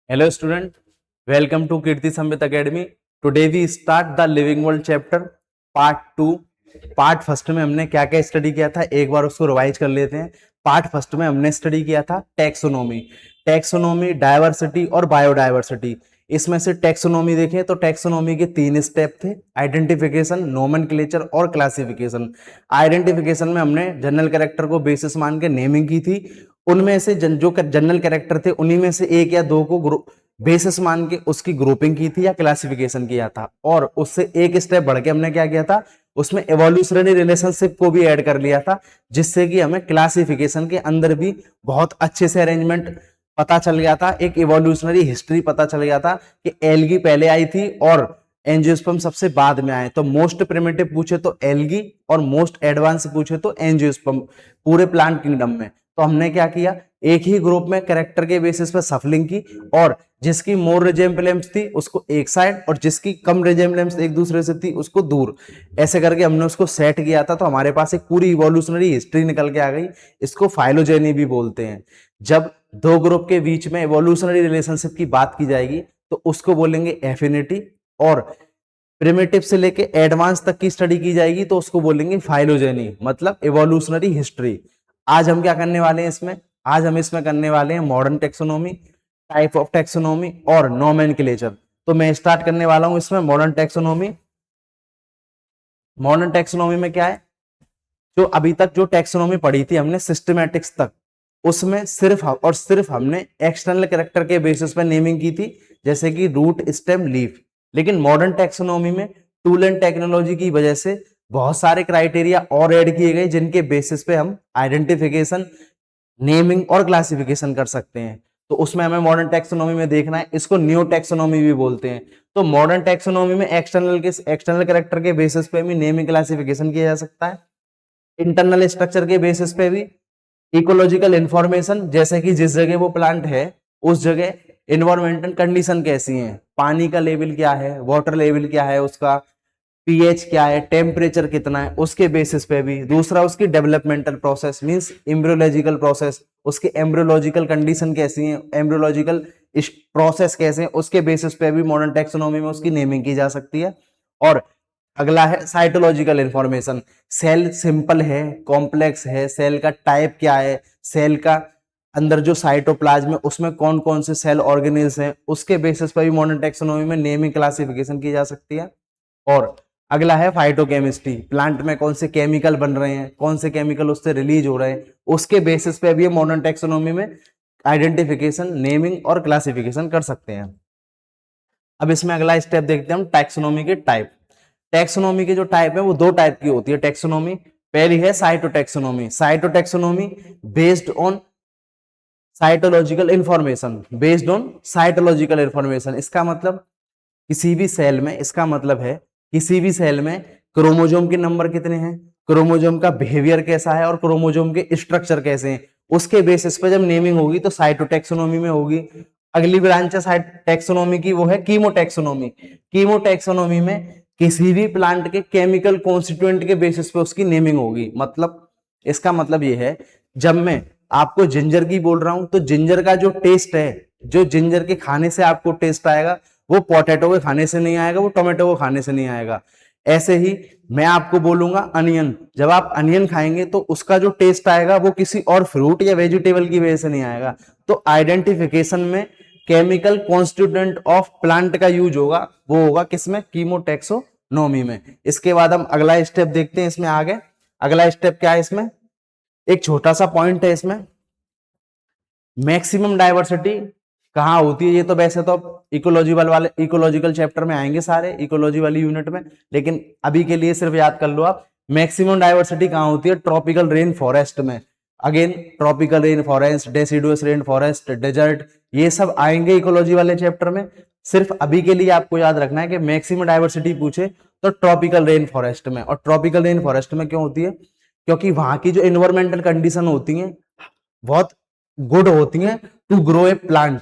Hello student, welcome to Kirti Samvit Academy. Today we start the Living World chapter part 2. Part first में हमने क्या क्या study किया था एक बार उसको रिवाइज कर लेते हैं। पार्ट फर्स्ट में हमने स्टडी किया था टैक्सोनॉमी, डायवर्सिटी और बायोडायवर्सिटी। इसमें से टैक्सोनॉमी देखें तो टैक्सोनॉमी के 3 स्टेप थे, आइडेंटिफिकेशन, नोमेनक्लेचर और क्लासिफिकेशन। आइडेंटिफिकेशन में हमने जनरल कैरेक्टर को बेसिस मान के नेमिंग की थी। उनमें से जो जनरल कैरेक्टर थे उन्हीं में से एक या दो को बेसिस मान के उसकी ग्रुपिंग की थी या क्लासिफिकेशन किया था। और उससे एक स्टेप बढ़ के हमने क्या किया था, उसमें एवोल्यूशनरी रिलेशनशिप को भी ऐड कर लिया था, जिससे कि हमें क्लासिफिकेशन के अंदर भी बहुत अच्छे से अरेंजमेंट पता चल गया था। एक इवोल्यूशनरी हिस्ट्री पता चल गया था कि एल्गी पहले आई थी और एंजियोस्पर्म सबसे बाद में आए। तो मोस्ट प्रिमिटिव पूछे तो एल्गी और मोस्ट एडवांस पूछे तो एंजियोस्पर्म पूरे प्लांट किंगडम में। तो हमने क्या किया, एक ही ग्रुप में कैरेक्टर के बेसिस पर सफलिंग की और जिसकी मोर रिजेम्बलेंस थी उसको एक साइड और जिसकी कम रिजेम्बलेंस एक दूसरे से थी उसको दूर, ऐसे करके हमने उसको सेट किया था। तो हमारे पास एक पूरी इवोल्यूशनरी हिस्ट्री निकल के आ गई। इसको फाइलोजेनी भी बोलते हैं। जब दो ग्रुप के बीच में इवोल्यूशनरी रिलेशनशिप की बात की जाएगी तो उसको बोलेंगे एफिनिटी, और प्रिमिटिव से लेके एडवांस तक की स्टडी की जाएगी तो उसको बोलेंगे फाइलोजेनी, मतलब इवोल्यूशनरी हिस्ट्री। आज हम क्या करने वाले हैं इसमें, आज हम इसमें करने वाले हैं modern taxonomy, type of taxonomy और नोमेनक्लेचर। तो मैं स्टार्ट करने वाला हूं इसमें मॉडर्न टेक्सोनॉमी। मॉडर्न टेक्सोनॉमी में क्या है, जो अभी तक जो टेक्सोनॉमी पढ़ी थी हमने सिस्टमैटिक्स तक, उसमें सिर्फ और सिर्फ हमने एक्सटर्नल कैरेक्टर के बेसिस पर नेमिंग की थी, जैसे कि रूट, स्टेम, लीफ। लेकिन मॉडर्न टेक्सोनॉमी में टूल एंड टेक्नोलॉजी की वजह से बहुत सारे क्राइटेरिया और ऐड किए गए, जिनके बेसिस पे हम आइडेंटिफिकेशन, नेमिंग और क्लासिफिकेशन कर सकते हैं। तो उसमें हमें मॉडर्न टेक्सोनॉमी में देखना है, इसको न्यू टेक्सोनॉमी भी बोलते हैं। तो मॉडर्न टेक्सोनॉमी में एक्सटर्नल कैरेक्टर के बेसिस पे भी नेमिंग क्लासिफिकेशन किया जा सकता है, इंटरनल स्ट्रक्चर के बेसिस पे भी, इकोलॉजिकल इंफॉर्मेशन, जैसे कि जिस जगह वो प्लांट है उस जगह इन्वायरमेंटल कंडीशन कैसी है, पानी का लेवल क्या है, वाटर लेवल क्या है, उसका पीएच क्या है, टेम्परेचर कितना है, उसके बेसिस पे भी। दूसरा उसकी developmental process means embryological process, उसके एम्ब्रियोलॉजिकल कंडीशन कैसी है, एम्ब्रियोलॉजिकल प्रोसेस कैसे हैं, उसके बेसिस पे भी मॉडर्न टेक्सोनॉमी में उसकी नेमिंग की जा सकती है। और अगला है साइटोलॉजिकल इंफॉर्मेशन, सेल सिंपल है, कॉम्प्लेक्स है, सेल का टाइप क्या है, सेल का अंदर जो साइटोप्लाज्म है उसमें कौन कौन से सेल ऑर्गेनेल्स हैं, उसके बेसिस पर भी मॉडर्न टेक्सोनॉमी में नेमिंग क्लासिफिकेशन की जा सकती है। और अगला है फाइटोकेमिस्ट्री, प्लांट में कौन से केमिकल बन रहे हैं, कौन से केमिकल उससे रिलीज हो रहे हैं, उसके बेसिस पे भी मॉडर्न टेक्सोनॉमी में आइडेंटिफिकेशन, नेमिंग और क्लासिफिकेशन कर सकते हैं। अब इसमें अगला स्टेप देखते हैं हम टैक्सोनॉमी के टाइप। टैक्सोनॉमी के जो टाइप है वो दो टाइप की होती है टैक्सोनॉमी। पहली है cytotaxonomy. Cytotaxonomy based on cytological information, based on cytological information. इसका मतलब किसी भी सेल में, इसका मतलब है किसी भी सेल में क्रोमोजोम के नंबर कितने हैं, क्रोमोजोम का बिहेवियर कैसा है और क्रोमोजोम के स्ट्रक्चर कैसे हैं, उसके बेसिस पे जब नेमिंग होगी तो साइटोटैक्सोनॉमी में होगी। अगली ब्रांच है टैक्सोनॉमी की, वो है कीमोटैक्सोनॉमी। कीमोटैक्सोनॉमी में किसी भी प्लांट के केमिकल कॉन्स्टिट्यूएंट के बेसिस पे उसकी नेमिंग होगी। मतलब इसका मतलब ये है, जब मैं आपको जिंजर की बोल रहा हूं तो जिंजर का जो टेस्ट है, जो जिंजर के खाने से आपको टेस्ट आएगा वो पोटैटो के खाने से नहीं आएगा, वो टोमेटो को खाने से नहीं आएगा। ऐसे ही मैं आपको बोलूंगा अनियन, जब आप अनियन खाएंगे तो उसका जो टेस्ट आएगा वो किसी और फ्रूट या वेजिटेबल की वजह से नहीं आएगा। तो आइडेंटिफिकेशन में केमिकल कॉन्स्टिट्यूएंट ऑफ प्लांट का यूज होगा, वो होगा किसमें, कीमोटैक्सोनॉमी में। इसके बाद हम अगला स्टेप देखते हैं इसमें आगे। अगला स्टेप क्या है इसमें, एक छोटा सा पॉइंट है इसमें, मैक्सिमम डाइवर्सिटी कहाँ होती है। ये तो वैसे तो इकोलॉजिकल चैप्टर में आएंगे सारे, इकोलॉजी वाली यूनिट में, लेकिन अभी के लिए सिर्फ याद कर लो आप, मैक्सिमम डाइवर्सिटी कहाँ होती है, ट्रॉपिकल रेन फॉरेस्ट में। Again tropical rain forest, deciduous rain forest, desert, ये सब आएंगे इकोलॉजी वाले चैप्टर में। सिर्फ अभी के लिए आपको याद रखना है कि मैक्सिमम डाइवर्सिटी पूछे तो ट्रॉपिकल रेन फॉरेस्ट में। और ट्रॉपिकल रेन फॉरेस्ट में क्यों होती है, क्योंकि वहां की जो इन्वायरमेंटल कंडीशन होती है बहुत गुड होती हैं टू ग्रो ए प्लांट।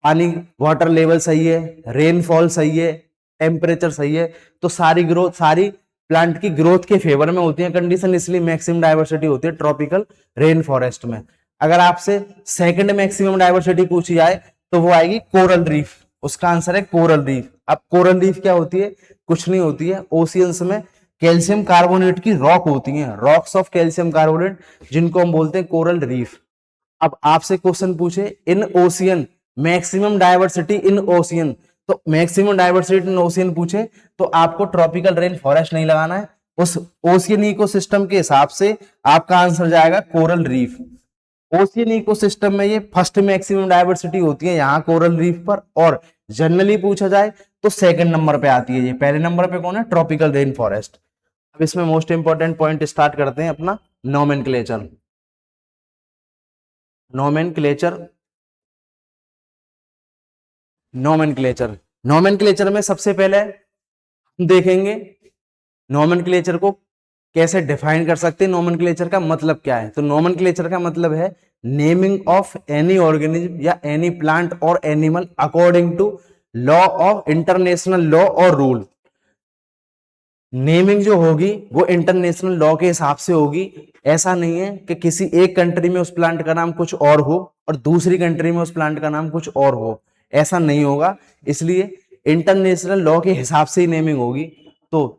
पानी, वाटर लेवल सही है, रेनफॉल सही है, टेम्परेचर सही है, तो सारी ग्रोथ, सारी प्लांट की ग्रोथ के फेवर में होती है कंडीशन, इसलिए मैक्सिमम डाइवर्सिटी होती है ट्रॉपिकल रेन फॉरेस्ट में। अगर आपसे सेकंड मैक्सिमम डाइवर्सिटी पूछी जाए तो वो आएगी कोरल रीफ। उसका आंसर है कोरल रीफ। अब कोरल रीफ क्या होती है? कुछ नहीं होती है, ओशियंस में कैल्शियम कार्बोनेट की रॉक होती हैं, रॉक्स ऑफ कैल्शियम कार्बोनेट, जिनको हम बोलते हैं कोरल रीफ। अब आपसे क्वेश्चन पूछे in ocean maximum diversity in ocean, तो मैक्सिमम डायवर्सिटी इन ओशियन पूछे तो आपको ट्रॉपिकल रेन फॉरेस्ट नहीं लगाना है, उस ओशियन इकोसिस्टम के हिसाब से आपका आंसर जाएगा कोरल रीफ। ओशियन इकोसिस्टम में ये फर्स्ट मैक्सिमम डायवर्सिटी होती है यहाँ कोरल रीफ पर, और जनरली पूछा जाए तो सेकंड नंबर पे आती है ये। पहले नंबर पे कौन है? Tropical rain forest. अब इसमें मोस्ट इंपॉर्टेंट पॉइंट स्टार्ट करते हैं अपना नोमेनक्लेचर। नोमेनक्लेचर नोमेनक्लेचर नोमेनक्लेचर में सबसे पहले हम देखेंगे नोमेनक्लेचर को कैसे डिफाइन कर सकते हैं, नोमेनक्लेचर का मतलब क्या है। तो नोमेनक्लेचर का मतलब है नेमिंग ऑफ एनी ऑर्गेनिज्म या एनी प्लांट और animal according to law of international law और रूल। नेमिंग जो होगी वो इंटरनेशनल लॉ के हिसाब से होगी। ऐसा नहीं है कि किसी एक कंट्री में उस प्लांट का नाम कुछ और हो और दूसरी कंट्री में उस प्लांट का नाम कुछ और हो, ऐसा नहीं होगा। इसलिए इंटरनेशनल लॉ के हिसाब से ही नेमिंग होगी। तो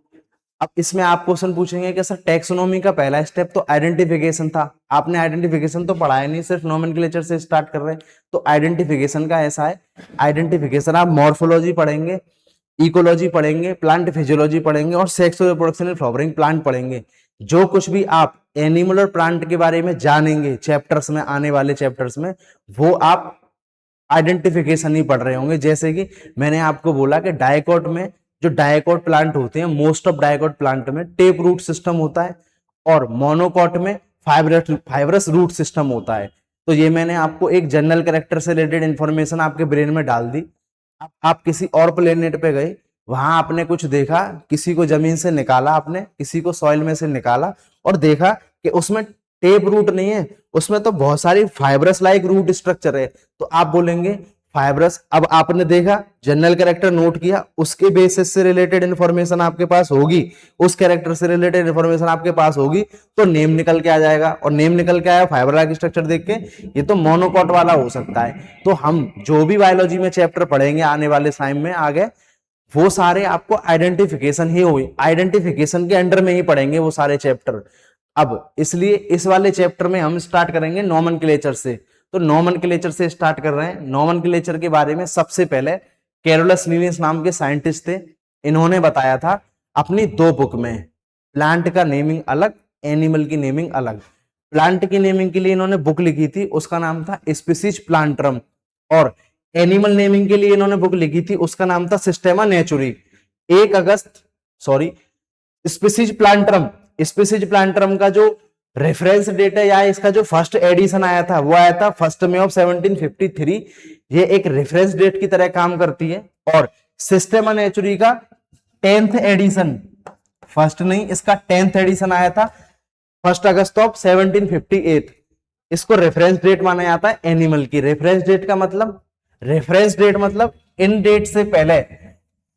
अब इसमें आप क्वेश्चन पूछेंगे कि सर टैक्सोनॉमी का पहला स्टेप तो आइडेंटिफिकेशन था, आपने आइडेंटिफिकेशन तो पढ़ाया नहीं, सिर्फ नोमेनक्लेचर से स्टार्ट कर रहे हैं। तो आइडेंटिफिकेशन का ऐसा है, आइडेंटिफिकेशन आप मॉर्फोलॉजी पढ़ेंगे, इकोलॉजी पढ़ेंगे, प्लांट फिजियोलॉजी पढ़ेंगे और sex reproduction and flowering plant पढ़ेंगे। जो कुछ भी आप एनिमल और प्लांट के बारे में जानेंगे चैप्टर्स में, आने वाले चैप्टर्स में, वो आप आइडेंटिफिकेशन ही पढ़ रहे होंगे। जैसे कि मैंने आपको बोला कि डायकॉट में जो डायकॉट प्लांट होते हैं, मोस्ट ऑफ डायकॉट प्लांट में टेप रूट सिस्टम होता है और मोनोकॉट में फाइब्रस रूट सिस्टम होता है। तो ये मैंने आपको एक जनरल कैरेक्टर से रिलेटेड इंफॉर्मेशन आपके ब्रेन में डाल दी। आप किसी और प्लेनेट पे गए, वहां आपने कुछ देखा, किसी को जमीन से निकाला, आपने किसी को सॉइल में से निकाला और देखा कि उसमें टेप रूट नहीं है, उसमें तो बहुत सारी फाइब्रस लाइक रूट स्ट्रक्चर है। तो आप बोलेंगे फाइब्रस। अब आपने देखा, जनरल कैरेक्टर नोट किया, उसके बेसिस से रिलेटेड इंफॉर्मेशन आपके पास होगी, उस कैरेक्टर से रिलेटेड इंफॉर्मेशन आपके पास होगी, तो नेम निकल के आ जाएगा। और नेम निकल के आया फाइबर लाइक स्ट्रक्चर देख के, ये तो मोनोकॉट वाला हो सकता है। तो हम जो भी बायोलॉजी में चैप्टर पढ़ेंगे आने वाले टाइम में आगे, वो सारे आपको आइडेंटिफिकेशन ही हुई, आइडेंटिफिकेशन के अंडर में ही पढ़ेंगे वो सारे चैप्टर। अब इसलिए इस वाले चैप्टर में हम स्टार्ट करेंगे नोमेनक्लेचर से। तो नोमेनक्लेचर से स्टार्ट कर रहे हैं। नोमेनक्लेचर के बारे में सबसे पहले कैरोलस लिनियस नाम के साइंटिस्ट थे, इन्होंने बताया था अपनी 2 बुक में, प्लांट का नेमिंग अलग, एनिमल की नेमिंग अलग। प्लांट की नेमिंग के लिए इन्होंने बुक लिखी थी, उसका नाम था स्पीसीज प्लांटरम, और एनिमल नेमिंग के लिए इन्होंने बुक लिखी थी, उसका नाम था सिस्टेमा नेचुरी। 1 अगस्त स्पीसीज प्लांटरम का जो रेफरेंस डेट है या इसका जो फर्स्ट एडिशन आया था वो आया था 1 मई 1753। ये एक रेफरेंस डेट की तरह काम करती है। और सिस्टेमा नेचुरी का 10th एडिशन, फर्स्ट नहीं, इसका 10th एडिशन आया था 1 अगस्त 1758। इसको रेफरेंस डेट माना जाता है एनिमल की। रेफरेंस डेट मतलब इन डेट से पहले,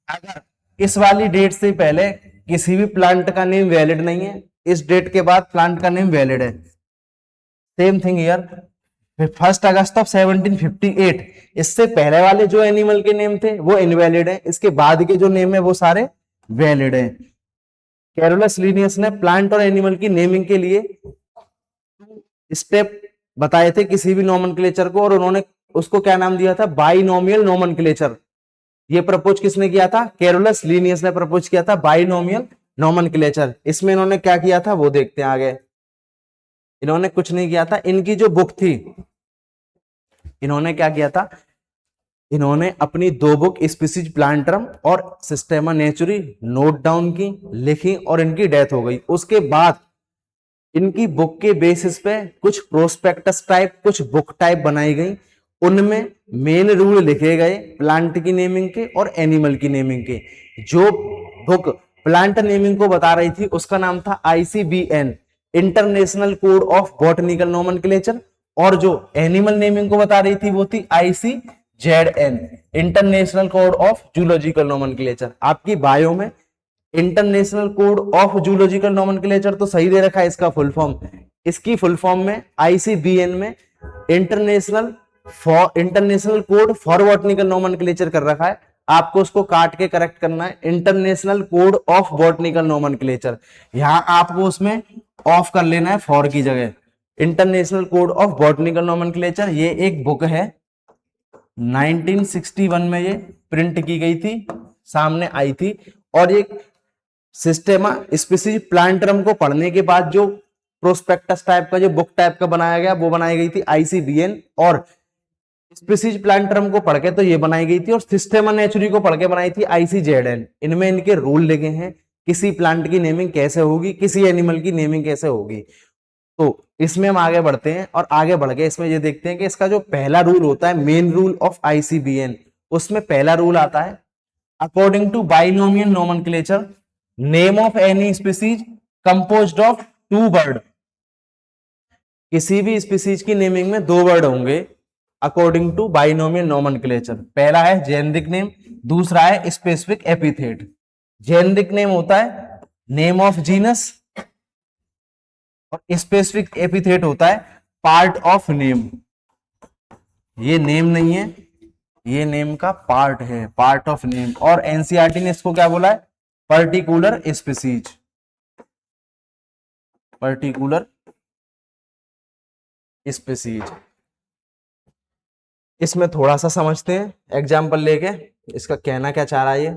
अगर इस वाली डेट से पहले किसी भी प्लांट का नेम वैलिड नहीं है, इस डेट के बाद प्लांट का नेम वैलिड है। सेम थिंग हियर, 1 अगस्त 1758, इससे पहले वाले जो एनिमल के नेम थे वो इनवैलिड है, इसके बाद के जो नेम है वो सारे वैलिड है। कैरोलस लिनियस ने प्लांट और एनिमल की नेमिंग के लिए स्टेप बताए थे किसी भी नोमेनक्लेचर को, और उन्होंने उसको क्या नाम दिया था? Binomial nomenclature. ये प्रपोज किसने किया था? कैरोलस लिनियस ने प्रपोज किया था बाइनोमियल नोमेनक्लेचर। इसमें इन्होंने क्या किया था वो देखते हैं आगे। इन्होंने कुछ नहीं किया था, इनकी जो बुक थी, इन्होंने क्या किया था, इन्होंने अपनी 2 बुक स्पीसीज प्लांटरम और सिस्टेमा नेचुरी नोट डाउन की, लिखी, और इनकी डेथ हो गई। उसके बाद इनकी बुक के बेसिस पे कुछ प्रोस्पेक्टस टाइप, कुछ बुक टाइप बनाई गई, उनमें मेन रूल लिखे गए प्लांट की नेमिंग के और एनिमल की नेमिंग के। जो बुक प्लांट नेमिंग को बता रही थी उसका नाम था ICBN, international code of botanical nomenclature, और जो एनिमल नेमिंग को बता रही थी वो थी ICZN, international code of zoological nomenclature. आपकी बायो में international code of zoological nomenclature तो सही दे रखा है इसका फुल फॉर्म, इसकी फुल फॉर्म में ICBN में international for international code for botanical nomenclature कर रखा है, आपको उसको काट के करेक्ट करना है, international code of botanical nomenclature. यहां आपको उसमें ऑफ कर लेना है फॉर की जगह। International code of botanical nomenclature ये एक बुक है, 1961 में ये प्रिंट की गई थी, सामने आई थी। और ये सिस्टेमा स्पीसीज प्लांटरम को पढ़ने के बाद जो प्रोस्पेक्टस टाइप का, जो बुक टाइप का बनाया गया, वो बनाई गई थी आईसीबीएन। और स्पीसीज प्लांटरम को पढ़ के तो ये बनाई गई थी, और सिस्टेमा नेचुरी को पढ़ के बनाई थी आईसीजेडएन। इनमें इनके रूल लिखे हैं, किसी प्लांट की नेमिंग कैसे होगी, किसी एनिमल की नेमिंग कैसे होगी। तो इसमें हम आगे बढ़ते हैं, और आगे बढ़ के इसमें ये देखते हैं कि इसका जो पहला रूल होता है, मेन रूल ऑफ आईसीबीएन, उसमें पहला रूल आता है, according to binomial nomenclature name of any species composed of 2 word. किसी भी स्पीसीज की नेमिंग में 2 वर्ड होंगे अकॉर्डिंग टू बाइनोमियल नोमेनक्लेचर। पहला है जेनेरिक नेम, दूसरा है स्पेसिफिक एपिथेट। जेनेरिक नेम होता है नेम ऑफ जीनस, और स्पेसिफिक एपिथेट होता है पार्ट ऑफ नेम। ये नेम नहीं है, ये नेम का पार्ट है, पार्ट ऑफ नेम। और एनसीईआरटी ने इसको क्या बोला है, पर्टिकुलर स्पीसीज, पर्टिकुलर स्पीसीज। इसमें थोड़ा सा समझते हैं एग्जाम्पल लेके, इसका कहना क्या चाह रहा है ये।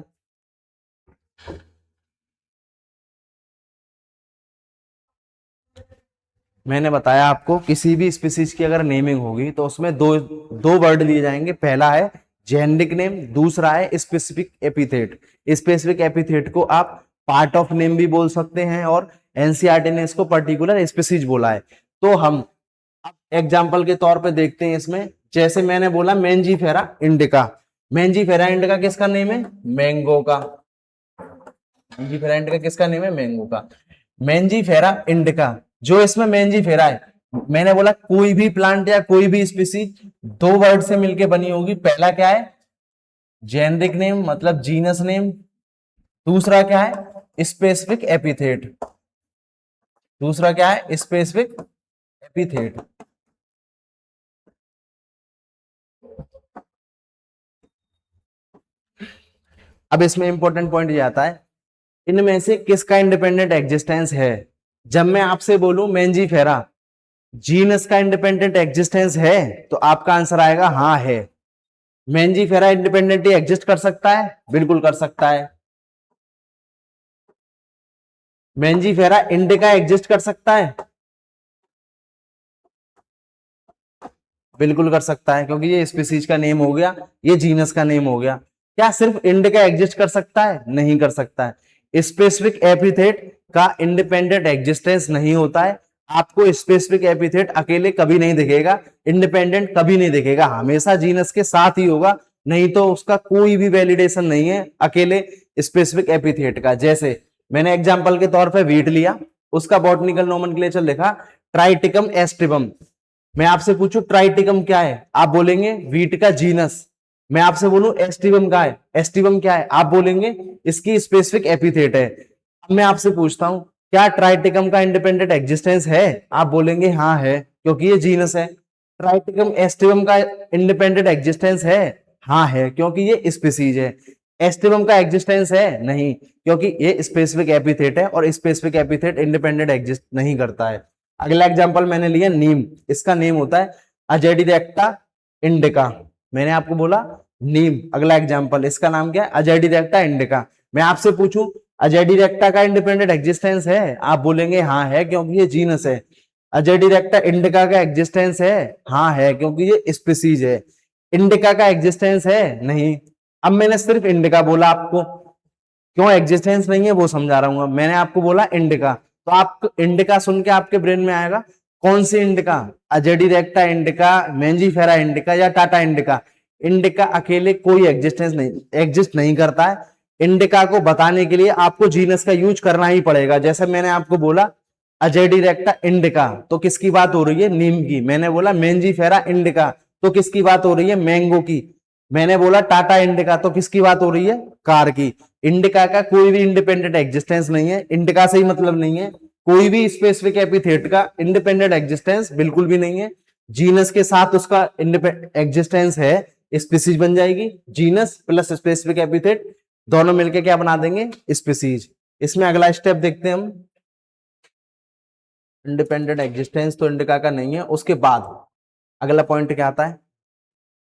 मैंने बताया आपको किसी भी स्पीसीज की अगर नेमिंग होगी तो उसमें दो वर्ड लिए जाएंगे। पहला है जेनेरिक नेम, दूसरा है स्पेसिफिक एपिथेट। स्पेसिफिक एपिथेट को आप पार्ट ऑफ नेम भी बोल सकते हैं, और एनसीईआरटी ने इसको पर्टिकुलर स्पीसीज बोला है। तो हम एग्जाम्पल के तौर पे देखते हैं इसमें, जैसे मैंने बोला मैंजीफेरा इंडिका। मैंजीफेरा इंडिका किसका नेम है, मैंगो का। मैंजीफेरा इंडिका किसका नेम है, मैंगो का। मैंजीफेरा इंडिका, जो इसमें मैंजीफेरा है, मैंने बोला कोई भी प्लांट या कोई भी स्पीसीज 2 वर्ड से मिलके बनी होगी। पहला क्या है, जेनेरिक नेम मतलब जीनस नेम, दूसरा क्या है स्पेसिफिक एपिथेट, दूसरा क्या है स्पेसिफिक एपिथेट। अब इसमें इंपॉर्टेंट पॉइंट ये आता है, इनमें से किसका इंडिपेंडेंट एग्जिस्टेंस है। जब मैं आपसे बोलूं मैंजीफेरा जीनस का इंडिपेंडेंट एग्जिस्टेंस है, तो आपका आंसर आएगा हाँ है। मैंजीफेरा इंडिपेंडेंटली एग्जिस्ट कर सकता है, बिल्कुल कर सकता है। मैंजीफेरा इंडिका एग्जिस्ट कर सकता है, बिल्कुल कर सकता है, क्योंकि ये स्पीसीज का नेम हो गया, ये जीनस का नेम हो गया। क्या सिर्फ इंडिका एग्जिस्ट कर सकता है, नहीं कर सकता है। स्पेसिफिक एपिथेट का इंडिपेंडेंट एग्जिस्टेंस नहीं होता है। आपको स्पेसिफिक एपिथेट अकेले कभी नहीं दिखेगा, इंडिपेंडेंट कभी नहीं दिखेगा, हमेशा जीनस के साथ ही होगा, नहीं तो उसका कोई भी वैलिडेशन नहीं है अकेले स्पेसिफिक एपिथेट का। जैसे मैंने एग्जांपल के तौर पे वीट लिया, उसका बॉटनिकल नोमेनक्लेचर लिखा ट्राइटिकम एस्टिवम। मैं आपसे पूछूं ट्राइटिकम क्या है, आप बोलेंगे वीट का जीनस। मैं आपसे बोलूं एस्टिवम क्या है, एस्टिवम क्या है, आप बोलेंगे इसकी स्पेसिफिक एपिथेट है। अब मैं आपसे पूछता हूं क्या ट्राइटिकम का इंडिपेंडेंट एग्जिस्टेंस है, आप बोलेंगे हाँ है, क्योंकि ये जीनस है। ट्राइटिकम एस्टिवम का इंडिपेंडेंट एग्जिस्टेंस है, हाँ है, क्योंकि ये स्पीसीज है। एस्टिवम का एग्जिस्टेंस है, नहीं, क्योंकि ये स्पेसिफिक एपिथेट है, और स्पेसिफिक एपिथेट इंडिपेंडेंट एग्जिस्ट नहीं करता है। अगला एग्जांपल मैंने लिया नीम, इसका नेम होता है अजेडिरेक्टा इंडिका। मैंने आपको बोला नीम, अगला एग्जांपल, इसका नाम क्या है अजेडिरेक्टा इंडिका। मैं आपसे पूछूं अजेडिरेक्टा का इंडिपेंडेंट एग्जिस्टेंस है, आप बोलेंगे हाँ है, क्योंकि ये जीनस है। अजेडिरेक्टा इंडिका का एग्जिस्टेंस है, हाँ है, क्योंकि ये स्पीसीज है। इंडिका का एग्जिस्टेंस है, नहीं। अब मैंने सिर्फ इंडिका बोला, आपको क्यों एग्जिस्टेंस नहीं है वो समझा रहा हूं। मैंने आपको बोला इंडिका, तो आप इंडिका सुन के आपके ब्रेन में आएगा कौन C indica, अजेडिरेक्टा indica, Mangifera indica, या टाटा इंडिका। इंडिका अकेले कोई एग्जिस्ट नहीं करता है। इंडिका को बताने के लिए आपको जीनस का यूज करना ही पड़ेगा। जैसे मैंने आपको बोला अजेडिरेक्टा इंडिका, तो किसकी बात हो रही है, नीम की। मैंने बोला मैंजीफेरा इंडिका, तो किसकी बात हो रही है, मैंगो की। मैंने बोला टाटा इंडिका, तो किसकी बात हो रही है, कार की। इंडिका का कोई भी इंडिपेंडेंट एग्जिस्टेंस नहीं है, इंडिका से ही मतलब नहीं है। कोई भी स्पेसिफिक एपिथेट का इंडिपेंडेंट एग्जिस्टेंस बिल्कुल भी नहीं है। जीनस के साथ उसका एग्जिस्टेंस है, स्पीसीज बन जाएगी। जीनस प्लस स्पेसिफिक एपिथेट दोनों मिलके क्या बना देंगे, स्पीसीज। इसमें अगला स्टेप देखते हैं हम, इंडिपेंडेंट एग्जिस्टेंस तो इंडिका का नहीं है। उसके बाद अगला पॉइंट क्या आता है,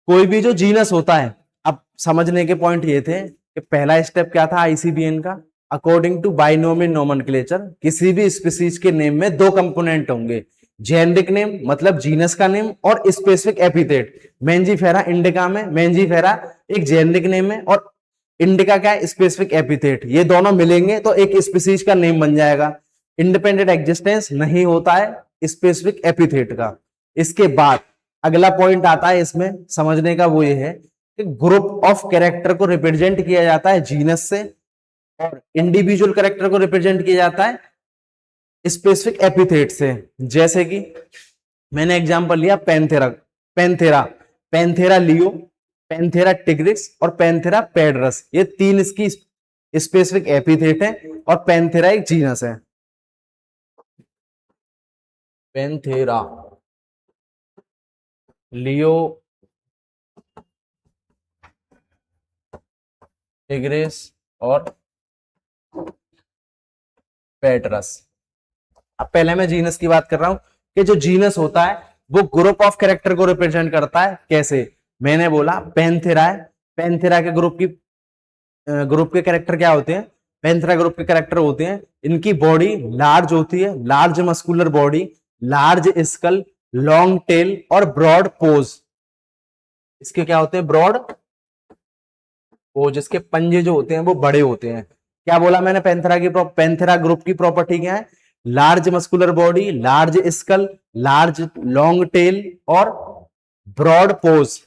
कोई भी जो जीनस होता है, अब समझने के पॉइंट ये थे कि पहला स्टेप क्या था आईसीबीएन का, अकॉर्डिंग टू बाइनोमियल नोमेनक्लेचर किसी भी स्पीसीज के नेम में दो कंपोनेंट होंगे, जेनेरिक नेम मतलब जीनस का नेम और स्पेसिफिक एपिथेट। मेंजीफेरा इंडिका में मेंजीफेरा एक जेनेरिक नेम है और इंडिका क्या है, स्पेसिफिक एपिथेट। ये दोनों मिलेंगे तो एक स्पीसीज का नेम बन जाएगा। इंडिपेंडेंट एग्जिस्टेंस नहीं होता है स्पेसिफिक एपिथेट का। इसके बाद अगला पॉइंट आता है इसमें समझने का, वो ये है कि ग्रुप ऑफ कैरेक्टर को रिप्रेजेंट किया जाता है जीनस से और इंडिविजुअल कैरेक्टर को रिप्रेजेंट किया जाता है स्पेसिफिक एपिथेट से। जैसे कि मैंने एग्जांपल लिया Panthera, Panthera, Panthera leo, Panthera tigris और पैंथेरा पेड्रस, ये तीन इसकी स्पेसिफिक एपिथेट है और पैंथेरा एक जीनस है। पैंथेरा, लियो, टिग्रिस और पेट्रस। अब पहले मैं जीनस की बात कर रहा हूं कि जो जीनस होता है वो ग्रुप ऑफ कैरेक्टर को रिप्रेजेंट करता है। कैसे, मैंने बोला पैंथेरा है, पैंथेरा के ग्रुप के कैरेक्टर क्या होते हैं, पैंथेरा ग्रुप के कैरेक्टर होते हैं, इनकी बॉडी लार्ज होती है, large muscular body, large skull, long tail और ब्रॉड पोज। इसके क्या होते हैं, ब्रॉड पोज, इसके पंजे जो होते हैं वो बड़े होते हैं। क्या बोला मैंने, पैंथेरा ग्रुप की प्रॉपर्टी क्या है, large muscular body, large skull, large long tail और ब्रॉड पोज,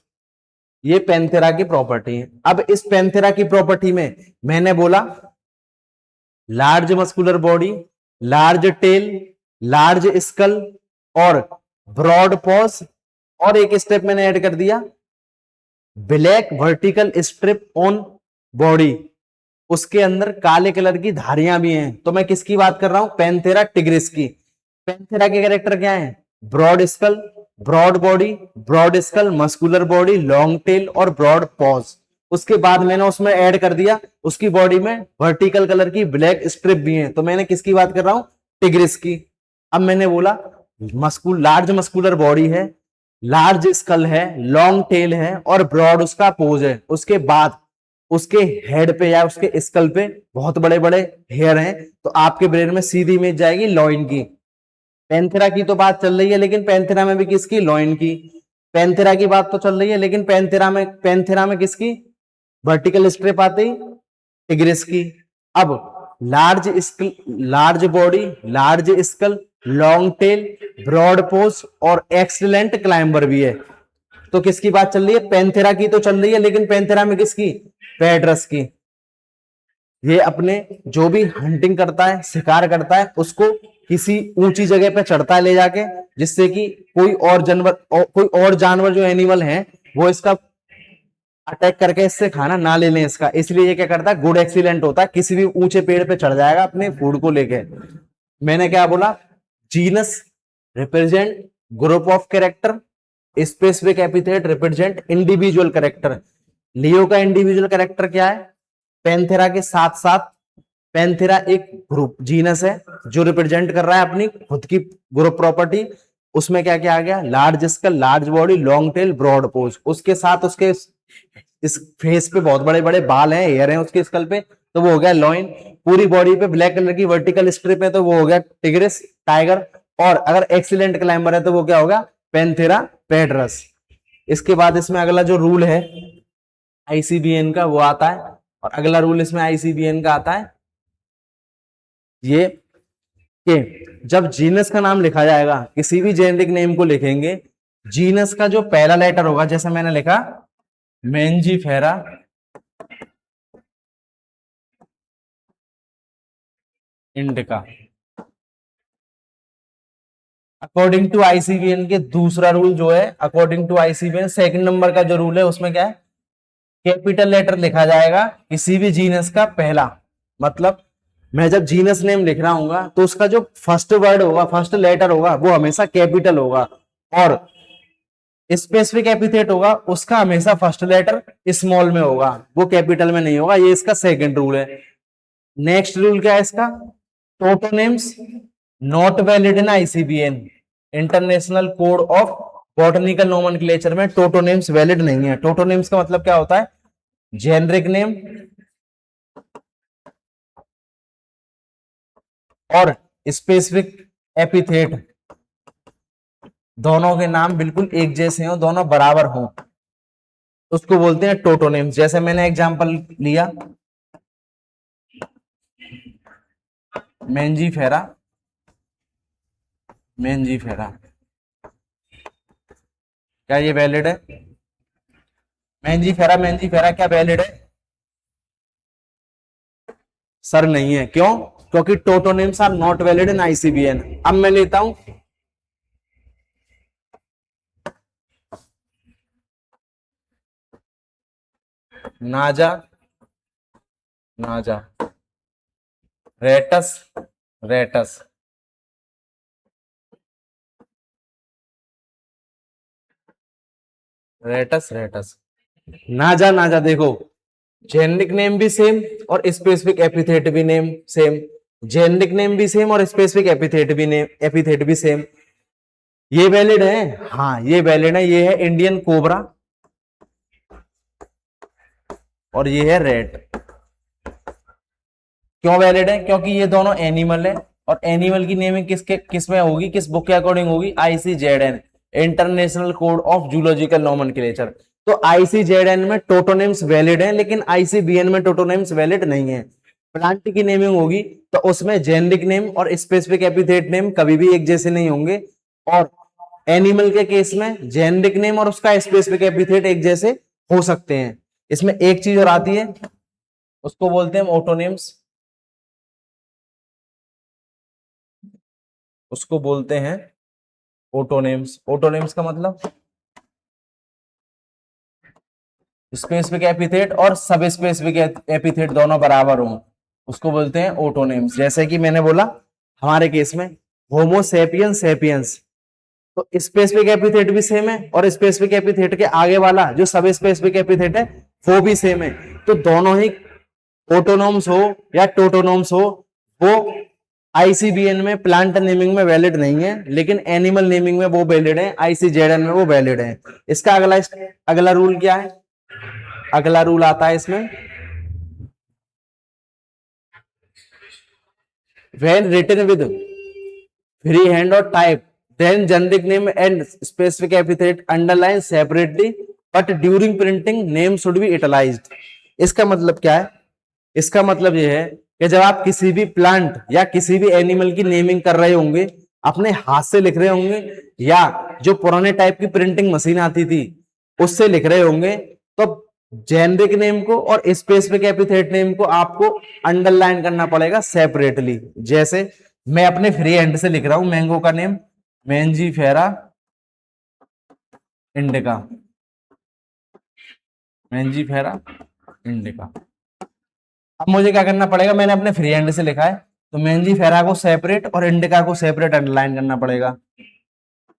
ये पैंथेरा की प्रॉपर्टी है। अब इस पैंथेरा की प्रॉपर्टी में मैंने बोला large muscular body, large tail, large skull और ब्रॉड पोज, और एक स्टेप मैंने ऐड कर दिया black vertical strip on body, उसके अंदर काले कलर की धारियां भी हैं। तो मैं किसकी बात कर रहा हूं, पैंथेरा टिग्रिस की। पैंथेरा के कैरेक्टर क्या है, broad skull, broad body, broad skull, muscular body, long tail और ब्रॉड पॉज। उसके बाद मैंने उसमें ऐड कर दिया उसकी बॉडी में वर्टिकल कलर की ब्लैक स्ट्रिप भी है। तो मैंने किसकी बात कर रहा हूं, टिग्रिस की। अब मैंने बोला लार्ज मस्कुलर बॉडी है, लार्ज स्कल है, लॉन्ग टेल है और ब्रॉड उसका पोज है। उसके बाद उसके हेड पे या उसके स्कल पे बहुत बड़े बड़े हेयर हैं, तो आपके ब्रेन में सीधी इमेज जाएगी लॉइन की। पैंथेरा की तो बात चल रही है, लेकिन पैंथेरा में भी किसकी, लॉइन की। पैंथेरा की बात तो चल रही है, लेकिन पैंथेरा में किसकी, वर्टिकल स्ट्रिप आती, टिग्रिस की। अब large body, large skull, long tail, broad paws और एक्सीलेंट क्लाइंबर भी है। तो किसकी बात चल रही है, पैंथेरा की तो चल रही है, लेकिन पैंथेरा में किसकी, पेड्रस की। ये अपने जो भी हंटिंग करता है, शिकार करता है, उसको किसी ऊंची जगह पे चढ़ता है ले जाके, जिससे कि कोई और जानवर जो एनिमल है वो इसका अटैक करके इससे खाना ना ले लें इसका। इसलिए ये क्या करता है, गुड एक्सीलेंट होता है, किसी भी ऊंचे पेड़ पे चढ़ जाएगा अपने फूड को लेके। मैंने क्या बोला, genus represent group of character, specific epithet represent individual character. Leo का इंडिविजुअल कैरेक्टर क्या है, पैंथेरा के साथ साथ पैंथेरा एक ग्रुप जीनस है जो रिप्रेजेंट कर रहा है अपनी खुद की ग्रुप प्रॉपर्टी। उसमें क्या क्या आ गया, large skull, large body, long tail, broad paws. उसके साथ उसके इस फेस पे बहुत बड़े बड़े बाल हैं, हेयर हैं उसके स्कल पे, तो वो हो गया लॉइन। पूरी बॉडी पे ब्लैक कलर की वर्टिकल स्ट्रिप है, तो वो हो गया टिग्रिस, टाइगर। और अगर एक्सीलेंट क्लाइंबर है तो वो क्या होगा, पैंथेरा पेड्रस। इसके बाद इसमें अगला जो रूल है आईसीबीएन का वो आता है, और अगला रूल इसमें आईसीबीएन का आता है ये कि जब जीनस का नाम लिखा जाएगा, किसी भी जेनेरिक नेम को लिखेंगे, जीनस का जो पहला लेटर होगा, जैसे मैंने लिखा Mangifera indica, according to ICBN के दूसरा रूल जो है, according to ICBN second number का जो रूल है उसमें क्या है, कैपिटल लेटर लिखा जाएगा किसी भी जीनस का पहला। मतलब मैं जब जीनस नेम लिख रहा हूँ तो उसका जो फर्स्ट वर्ड होगा, फर्स्ट लेटर होगा, वो हमेशा कैपिटल होगा। और स्पेसिफिक एपिथेट होगा उसका हमेशा फर्स्ट लेटर स्मॉल में होगा, वो कैपिटल में नहीं होगा। ये इसका सेकंड रूल है। नेक्स्ट रूल क्या है इसका? Tautonyms not valid in ICBN, international code of botanical nomenclature में टोटोनेम्स वैलिड नहीं है। टोटोनेम्स का मतलब क्या होता है? जेनरिक नेम और स्पेसिफिक एपिथेट दोनों के नाम बिल्कुल एक जैसे हो, दोनों बराबर हो, उसको बोलते हैं टोटोनेम्स। जैसे मैंने एग्जांपल लिया मेंजीफेरा, मेंजीफेरा, क्या ये वैलिड है? मेंजीफेरा, मेंजीफेरा क्या वैलिड है? सर नहीं है। क्यों? क्योंकि tautonyms are not valid in ICBN. अब मैं लेता हूं नाजा, नाजा, रेटस, रेटस, रेटस, रेटस, नाजा, नाजा। देखो जेनेरिक नेम भी सेम और स्पेसिफिक एपिथेट भी नेम सेम, जेनेरिक नेम भी सेम और स्पेसिफिक एपिथेट भी नेम, एपिथेट भी सेम। ये वैलिड है? हाँ ये वैलिड है। ये है इंडियन कोबरा और ये है रेट। क्यों वैलिड है? क्योंकि ये दोनों एनिमल है और एनिमल की नेमिंग किस में होगी, किस बुक के अकॉर्डिंग होगी? ICZN, international code of zoological nomenclature. तो आईसीजेडएन में टोटोनेम्स वैलिड है, लेकिन आईसीबीएन में टोटोनेम्स वैलिड नहीं है। प्लांट की नेमिंग होगी तो उसमें जेनेरिक नेम और स्पेसिफिक एपिथेट नेम कभी भी एक जैसे नहीं होंगे, और एनिमल के केस में जेनेरिक नेम और उसका स्पेसिफिक एपिथेट एक जैसे हो सकते हैं। इसमें एक चीज और आती है, उसको बोलते हैं ऑटोनेम्स, उसको बोलते हैं ऑटोनेम्स। ऑटोनेम्स का मतलब स्पेसिफिक एपिथेट और सब स्पेसिफिक एपिथेट दोनों बराबर हों, उसको बोलते हैं ऑटोनेम्स। जैसे कि मैंने बोला हमारे केस में होमो सेपियंस, सेपियंस, तो स्पेसिफिक एपिथेट भी सेम है और स्पेसिफिक एपिथेट के आगे वाला जो सब स्पेसिफिक एपिथेट है वो भी सेम है। तो दोनों ही ऑटोनोम्स हो या टोटोनोम्स हो, वो आईसीबीएन में प्लांट नेमिंग में वैलिड नहीं है, लेकिन एनिमल नेमिंग में वो वैलिड है, आईसीजेडएन में वो वैलिड है। इसका अगला रूल क्या है? अगला रूल आता है इसमें, when written with free hand or type, then generic name and specific epithet underline separately, but during printing name should be italicized। इसका मतलब क्या है? इसका मतलब यह है कि जब आप किसी भी प्लांट या किसी भी एनिमल की नेमिंग कर रहे होंगे, अपने हाथ से लिख रहे होंगे या जो पुराने टाइप की प्रिंटिंग मशीन आती थी उससे लिख रहे होंगे, तो जेनेरिक नेम को और स्पेसिफिक एपिथेट नेम को आपको अंडरलाइन करना पड़ेगा सेपरेटली। जैसे मैं अपने फ्री हैंड से लिख रहा हूं मैंगो का name Mangifera indica, Mangifera indica. अब मुझे क्या करना पड़ेगा? मैंने अपने फ्री हैंड से लिखा है तो मेंजीफेरा को सेपरेट और इंडिका को सेपरेट अंडरलाइन करना पड़ेगा।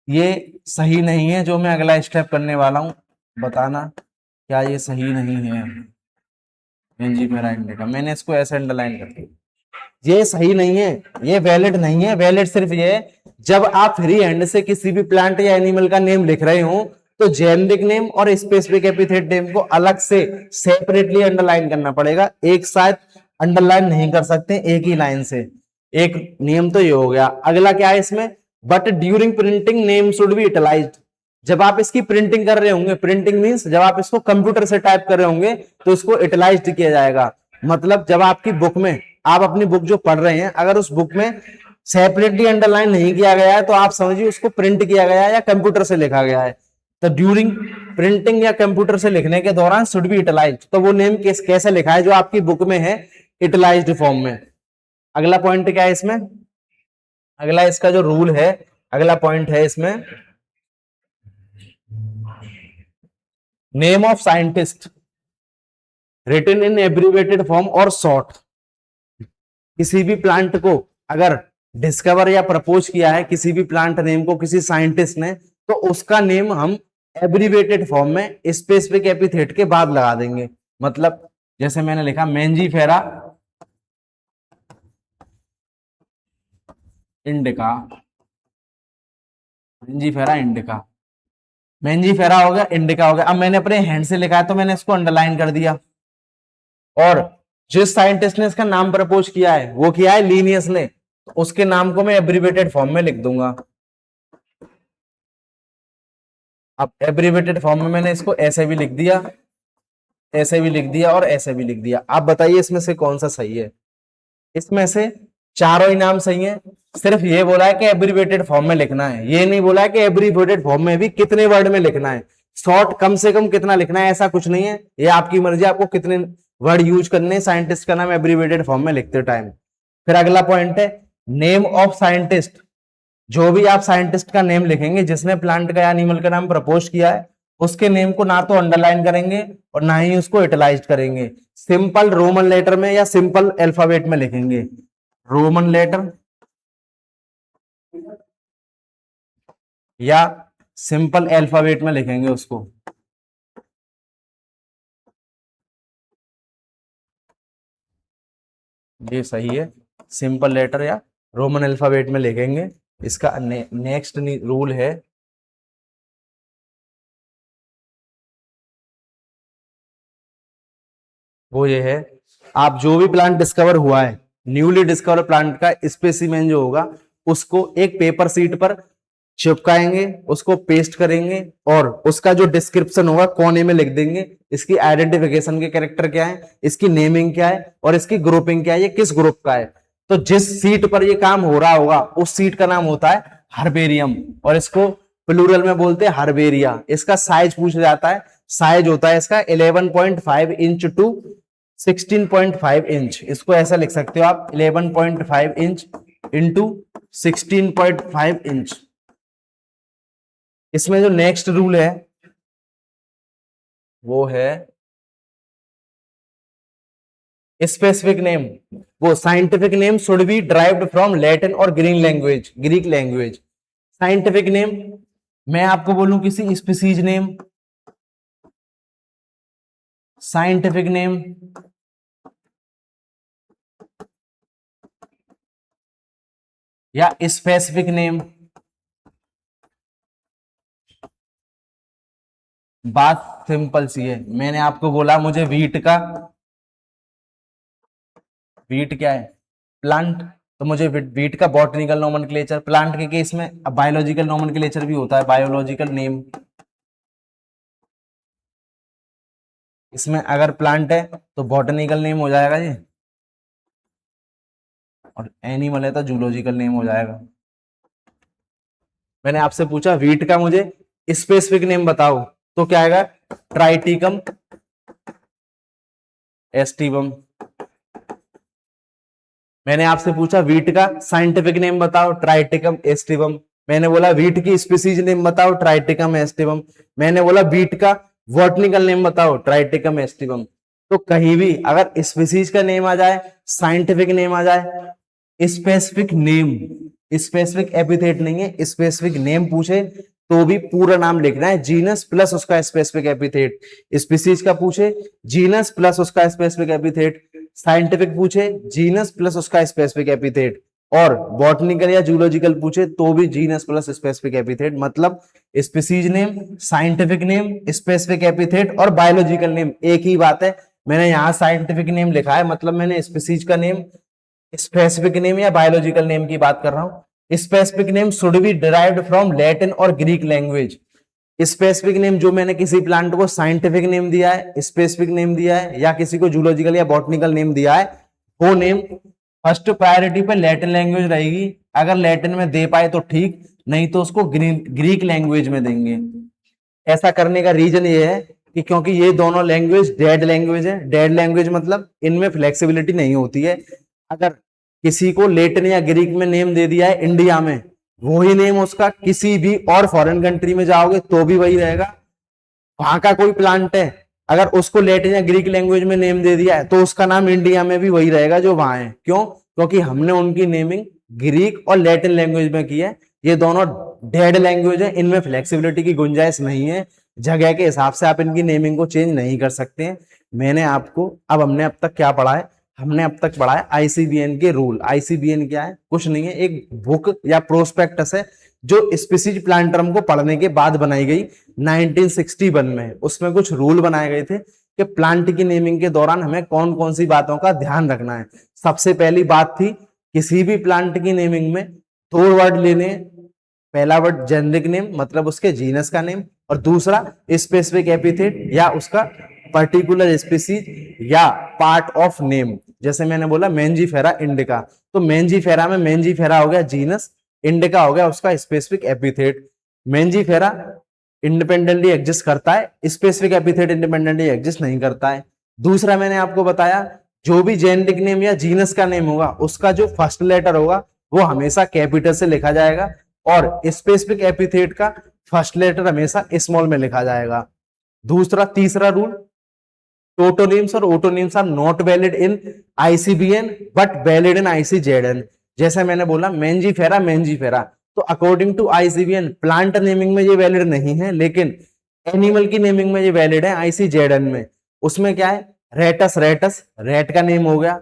ये सही नहीं है जो मैं अगला स्टेप करने वाला हूं, बताना क्या ये सही नहीं है? मेंजीफेरा इंडिका मैंने इसको ऐसे अंडरलाइन कर दिया, ये सही नहीं है, ये वैलिड नहीं है। वैलिड सिर्फ ये है जब आप फ्री हैंड से किसी भी प्लांट या एनिमल का नेम लिख रहे हो तो जेनेरिक नेम और स्पेसिफिक एपिथेट नेम को अलग से सेपरेटली अंडरलाइन करना पड़ेगा, एक साथ अंडरलाइन नहीं कर सकते एक ही लाइन से। एक नियम तो ये हो गया। अगला क्या है इसमें? But during printing name should be italicised. जब आप इसकी प्रिंटिंग कर रहे होंगे, प्रिंटिंग मींस जब आप इसको कंप्यूटर से टाइप कर रहे होंगे तो इसको इटलाइज्ड किया जाएगा। मतलब जब आपकी बुक में, आप अपनी बुक जो पढ़ रहे हैं, अगर उस बुक में सेपरेटली अंडरलाइन नहीं किया गया है तो आप समझिए उसको प्रिंट किया गया है या कंप्यूटर से लिखा गया है। तो ड्यूरिंग प्रिंटिंग या कंप्यूटर से लिखने के दौरान शुड बी इटलाइज्ड, तो वो नेम कैसे लिखा है जो आपकी बुक में है? इटलाइज्ड फॉर्म में। अगला पॉइंट क्या है इसमें? अगला इसका जो रूल है, अगला पॉइंट है इसमें name of scientist written in abbreviated form और शॉर्ट। किसी भी प्लांट को अगर डिस्कवर या प्रपोज किया है, किसी भी प्लांट नेम को किसी साइंटिस्ट ने, तो उसका नेम हम एब्रीवेटेड फॉर्म में स्पेसिफिक एपिथेट के बाद लगा देंगे। मतलब जैसे मैंने लिखा Mangifera indica, Mangifera indica, Mangifera हो गया, इंडिका हो गया। अब मैंने अपने हैंड से लिखा है तो मैंने इसको अंडरलाइन कर दिया। और जिस साइंटिस्ट ने इसका नाम प्रपोज किया है वो किया है लीनियस ने, तो उसके नाम को मैं एब्रीवेटेड फॉर्म में लिख दूंगा। अब एब्रीवेटेड फॉर्म में मैंने इसको ऐसे भी लिख दिया, ऐसे भी लिख दिया और ऐसे भी लिख दिया। आप बताइए इसमें से कौन सा सही है? इसमें से चारों ही नाम सही हैं। सिर्फ ये बोला है कि एब्रीवेटेड फॉर्म में लिखना है, ये नहीं बोला है कि एब्रीवेटेड फॉर्म में भी कितने वर्ड में लिखना है, शॉर्ट कम से कम कितना लिखना है, ऐसा कुछ नहीं है। ये आपकी मर्जी, आपको कितने वर्ड यूज करने साइंटिस्ट का नाम एब्रीवेटेड फॉर्म में लिखते टाइम। फिर अगला पॉइंट है नेम ऑफ साइंटिस्ट। जो भी आप साइंटिस्ट का नेम लिखेंगे जिसने प्लांट का या एनिमल का नाम प्रपोज किया है, उसके नेम को ना तो अंडरलाइन करेंगे और ना ही उसको इटलाइज करेंगे। सिंपल रोमन लेटर में या सिंपल अल्फाबेट में लिखेंगे, रोमन लेटर या सिंपल अल्फाबेट में लिखेंगे उसको। ये सही है, सिंपल लेटर या रोमन अल्फाबेट में लिखेंगे। इसका नेक्स्ट रूल है वो ये है, आप जो भी प्लांट डिस्कवर हुआ है, न्यूली डिस्कवर प्लांट का स्पेसिमेन जो होगा उसको एक पेपर शीट पर चिपकाएंगे, उसको पेस्ट करेंगे और उसका जो डिस्क्रिप्शन होगा कोने में लिख देंगे। इसकी आइडेंटिफिकेशन के कैरेक्टर क्या है, इसकी नेमिंग क्या है और इसकी ग्रुपिंग क्या है, ये किस ग्रुप का है। तो जिस सीट पर ये काम हो रहा होगा उस सीट का नाम होता है हर्बेरियम और इसको प्लूरल में बोलते हैं हर्बेरिया। इसका साइज पूछा जाता है, साइज होता है इसका 11.5 इंच टू 16.5 इंच। इसको ऐसा लिख सकते हो आप 11.5 इंच इंटू 16.5 इंच। इसमें जो नेक्स्ट रूल है वो है स्पेसिफिक नेम। वो scientific name should B derived from Latin और ग्रीक लैंग्वेज। साइंटिफिक नेम मैं आपको बोलूं किसी स्पीसीज नेम, साइंटिफिक नेम या स्पेसिफिक नेम, बात सिंपल सी है। मैंने आपको बोला मुझे वीट क्या है, प्लांट, तो मुझे वीट का बॉटनिकल नोमेनक्लेचर, प्लांट के केस में बायोलॉजिकल नोमेनक्लेचर भी होता है, बायोलॉजिकल नेम। इसमें अगर प्लांट है तो बॉटनिकल नेम हो जाएगा जी, और एनिमल है तो जूलॉजिकल नेम हो जाएगा। मैंने आपसे पूछा वीट का मुझे स्पेसिफिक नेम बताओ, तो क्या आएगा, ट्राइटिकम एस्टिवम। मैंने आपसे पूछा वीट का साइंटिफिक नेम बताओ, ट्राइटिकम एस्टिवम। मैंने बोला वीट की स्पीसीज नेम बताओ, ट्राइटिकम एस्टिवम। मैंने बोला वीट का बॉटनिकल नेम बताओ, ट्राइटिकम एस्टिवम। तो कहीं भी अगर स्पीसीज का नेम आ जाए, साइंटिफिक नेम आ जाए, स्पेसिफिक नेम, स्पेसिफिक एपिथेट नहीं है, स्पेसिफिक नेम पूछे तो भी पूरा नाम लिखना है, जीनस प्लस उसका स्पेसिफिक एपिथेट। स्पीसीज का पूछे जीनस प्लस उसका स्पेसिफिक एपिथेट, साइंटिफिक पूछे जीनस प्लस उसका स्पेसिफिक एपिथेट, और बॉटनिकल या जूलॉजिकल पूछे तो भी जीनस प्लस स्पेसिफिक एपिथेट। मतलब species name, scientific name, specific epithet और बायोलॉजिकल नेम एक ही बात है। मैंने यहाँ साइंटिफिक नेम लिखा है, मतलब मैंने स्पीसीज का नेम, स्पेसिफिक नेम या बायोलॉजिकल नेम की बात कर रहा हूं। Specific name should B derived from Latin और ग्रीक लैंग्वेज। स्पेसिफिक नेम जो मैंने किसी प्लांट को साइंटिफिक नेम दिया है, स्पेसिफिक नेम दिया है या किसी को जूलॉजिकल या बॉटनिकल नेम दिया है, वो नेम फर्स्ट प्रायोरिटी पे लैटिन लैंग्वेज रहेगी। अगर लैटिन में दे पाए तो ठीक, नहीं तो उसको ग्रीक लैंग्वेज में देंगे। ऐसा करने का रीजन ये है कि क्योंकि ये दोनों लैंग्वेज डेड लैंग्वेज है। डेड लैंग्वेज मतलब इनमें फ्लेक्सिबिलिटी नहीं होती है। अगर किसी को लैटिन या ग्रीक में नेम दे दिया है इंडिया में, वही नेम उसका किसी भी और फॉरेन कंट्री में जाओगे तो भी वही रहेगा। वहां का कोई प्लांट है, अगर उसको लैटिन या ग्रीक लैंग्वेज में नेम दे दिया है तो उसका नाम इंडिया में भी वही रहेगा जो वहां है। क्यों? क्योंकि हमने उनकी नेमिंग ग्रीक और लैटिन लैंग्वेज में की है। ये दोनों डेड लैंग्वेज है, इनमें फ्लेक्सिबिलिटी की गुंजाइश नहीं है। जगह के हिसाब से आप इनकी नेमिंग को चेंज नहीं कर सकते हैं। मैंने आपको हमने अब तक क्या पढ़ा है, हमने अब तक पढ़ा है आईसीबीएन के रूल। आईसीबीएन क्या है, कुछ नहीं है, एक बुक या प्रोस्पेक्टस है जो स्पीसीज प्लांट टर्म को पढ़ने के बाद बनाई गई 1961 में। उसमें कुछ रूल बनाए गए थे कि प्लांट की नेमिंग के दौरान हमें कौन कौन सी बातों का ध्यान रखना है। सबसे पहली बात थी, किसी भी प्लांट की नेमिंग में 2 वर्ड लेने। पहला वर्ड जेनरिक नेम, मतलब उसके जीनस का नेम, और दूसरा स्पेसिफिक एपिथेट या उसका पर्टिकुलर स्पीसीज या पार्ट ऑफ नेम। जैसे मैंने बोला मेंजीफेरा इंडिका, तो मेंजीफेरा में मेंजीफेरा हो गया जीनस, इंडिका हो गया उसका specific epithet. Mangifera independently exist करता है, स्पेसिफिक एपिथेट इंडिपेंडेंटली एग्जिस्ट नहीं करता है। दूसरा मैंने आपको बताया, जो भी जेनेरिक नेम या जीनस का नेम होगा उसका जो फर्स्ट लेटर होगा वो हमेशा कैपिटल से लिखा जाएगा, और स्पेसिफिक एपिथेट का फर्स्ट लेटर हमेशा स्मॉल में लिखा जाएगा। तीसरा रूल, टोटोनिम्स और autonyms are not valid in ICBN but valid in ICZN. जैसे मैंने बोला मेंजीफेरा मेंजीफेरा, तो according to ICBN plant naming में ये वैलिड नहीं है, लेकिन एनिमल की नेमिंग में ये वैलिड है आईसीजेडएन में। उसमें क्या है, रेटस रेटस रेट का नेम हो गया,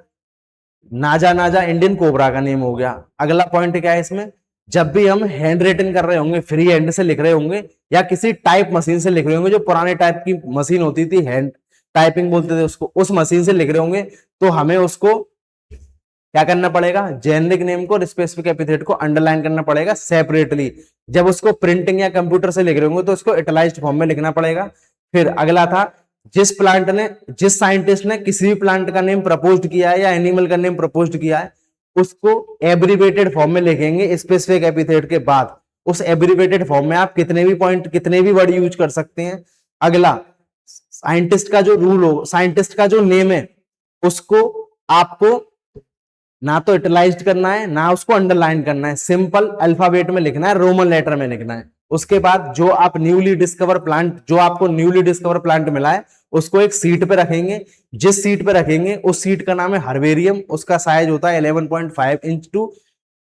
नाजा नाजा इंडियन कोबरा का नेम हो गया। अगला पॉइंट क्या है इसमें, जब भी हम हैंड रिटन कर रहे होंगे, फ्री हैंड से लिख रहे होंगे या किसी टाइप मशीन से लिख रहे होंगे, जो पुराने टाइप की मशीन होती थी, हैंड टाइपिंग बोलते थे उसको, उस मशीन से लिख रहे होंगे, तो हमें उसको क्या करना पड़ेगा, जेनेरिक नेम को और स्पेसिफिक एपिथेट को अंडरलाइन करना पड़ेगा सेपरेटली। जब उसको प्रिंटिंग या कंप्यूटर से लिख रहे होंगे तो उसको इटलाइज्ड फॉर्म में लिखना पड़ेगा। फिर अगला था, जिस साइंटिस्ट ने किसी भी प्लांट का नेम प्रपोज किया है या एनिमल का नेम प्रपोज किया है, उसको एब्रीवेटेड फॉर्म में लिखेंगे स्पेसिफिक एपिथेट के बाद। उस एब्रीवेटेड फॉर्म में आप कितने भी वर्ड यूज कर सकते हैं। अगला, साइंटिस्ट का जो नेम है उसको आपको ना तो इटलाइज्ड करना है ना उसको अंडरलाइन करना है, सिंपल अल्फाबेट में लिखना है, रोमन लेटर में लिखना है। उसके बाद जो आपको न्यूली डिस्कवर प्लांट मिला है उसको एक सीट पे रखेंगे। जिस सीट पे रखेंगे उस सीट का नाम है हर्बेरियम, उसका साइज होता है 11.5 इंच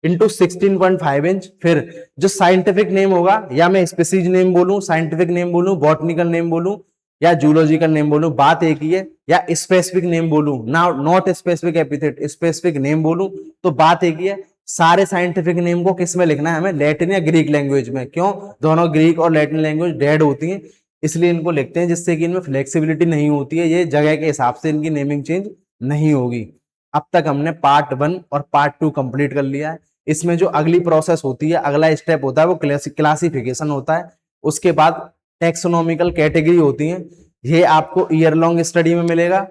इंटू 16.5 इंच। फिर जो साइंटिफिक नेम होगा, या मैं स्पीसीज नेम बोलूं, साइंटिफिक नेम बोलूं, बॉटनिकल नेम बोलूं या जूलॉजिकल नेम बोलूं, बात एक ही है। या स्पेसिफिक नेम बोलूं, not specific epithet, specific name बोलूं, तो बात एक ही है। सारे साइंटिफिक नेम को किस में लिखना है, हमें लैटिन या ग्रीक लैंग्वेज में। क्यों, दोनों ग्रीक और लैटिन लैंग्वेज डेड होती हैं, इसलिए इनको लिखते हैं, जिससे कि इनमें फ्लेक्सिबिलिटी नहीं होती है, ये जगह के हिसाब से इनकी नेमिंग चेंज नहीं होगी। अब तक हमने पार्ट 1 और पार्ट 2 कंप्लीट कर लिया है। इसमें जो अगली प्रोसेस होती है, अगला स्टेप होता है, वो क्लासिफिकेशन होता है। उसके बाद टेक्सोनॉमिकल कैटेगरी होती है, ये आपको ईयर लॉन्ग स्टडी में मिलेगा।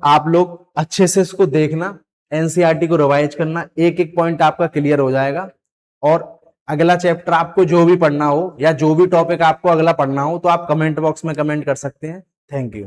आप लोग अच्छे से इसको देखना, एनसीईआरटी को रिवाइज करना, एक एक पॉइंट आपका क्लियर हो जाएगा। और अगला चैप्टर आपको जो भी पढ़ना हो या जो भी टॉपिक आपको अगला पढ़ना हो तो आप कमेंट बॉक्स में कमेंट कर सकते हैं। Thank you.